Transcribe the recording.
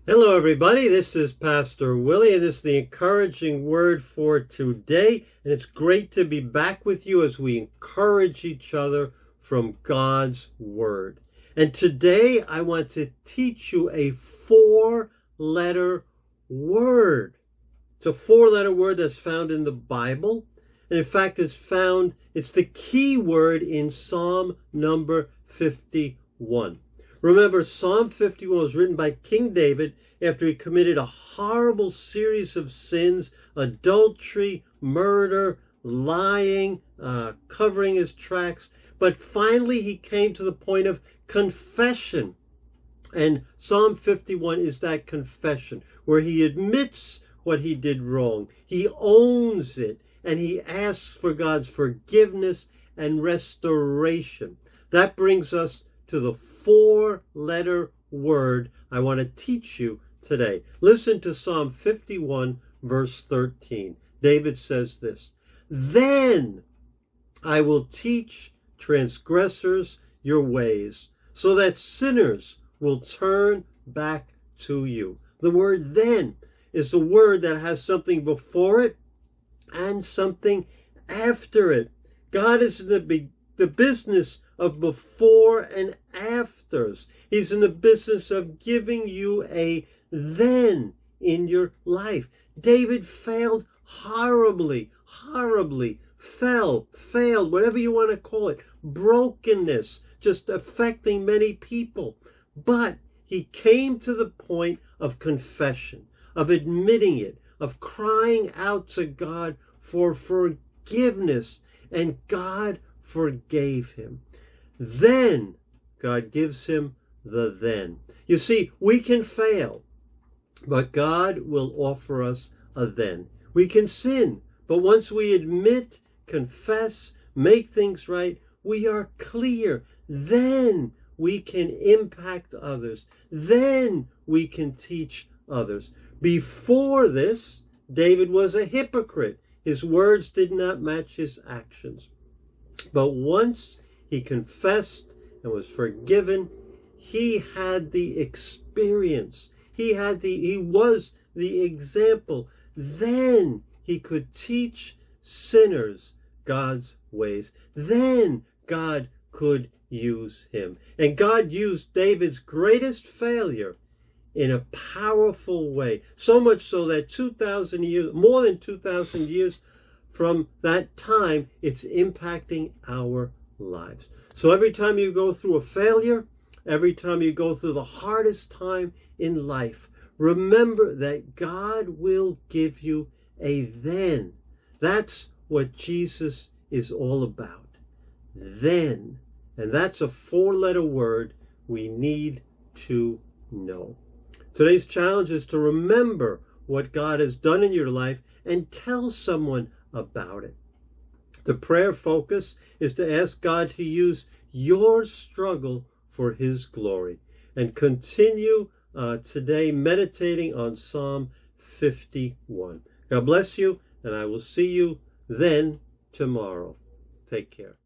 Hello, everybody. This is Pastor Willie, and this is the encouraging word for today. And it's great to be back with you as we encourage each other from God's word. And today I want to teach you a four-letter word. It's a four-letter word that's found in the Bible. And in fact, it's the key word in Psalm number 51. Remember, Psalm 51 was written by King David after he committed a horrible series of sins: adultery, murder, lying, covering his tracks. But finally, he came to the point of confession. And Psalm 51 is that confession where he admits what he did wrong. He owns it, and he asks for God's forgiveness and restoration. That brings us to the four-letter word I want to teach you today. Listen to Psalm 51, verse 13. David says this: "Then I will teach transgressors your ways, so that sinners will turn back to you." The word "then" is a word that has something before it and something after it. God is in the business of before and afters. He's in the business of giving you a then in your life. David failed horribly, failed, whatever you want to call it, brokenness, just affecting many people. But he came to the point of confession, of admitting it, of crying out to God for forgiveness, and God forgave him. Then God gives him the then. You see, we can fail, but God will offer us a then. We can sin, but once we admit, confess, make things right, we are clear. Then we can impact others. Then we can teach others. Before this, David was a hypocrite. His words did not match his actions. But once he confessed and was forgiven, he had the experience. He was the example. Then he could teach sinners God's ways. Then God could use him. And God used David's greatest failure in a powerful way. So much so that 2,000 years, more than 2,000 years from that time, it's impacting our lives. So every time you go through a failure, every time you go through the hardest time in life, remember that God will give you a then. That's what Jesus is all about. Then. And that's a four-letter word we need to know. Today's challenge is to remember what God has done in your life and tell someone about it. The prayer focus is to ask God to use your struggle for his glory. And continue today meditating on Psalm 51. God bless you, and I will see you then tomorrow. Take care.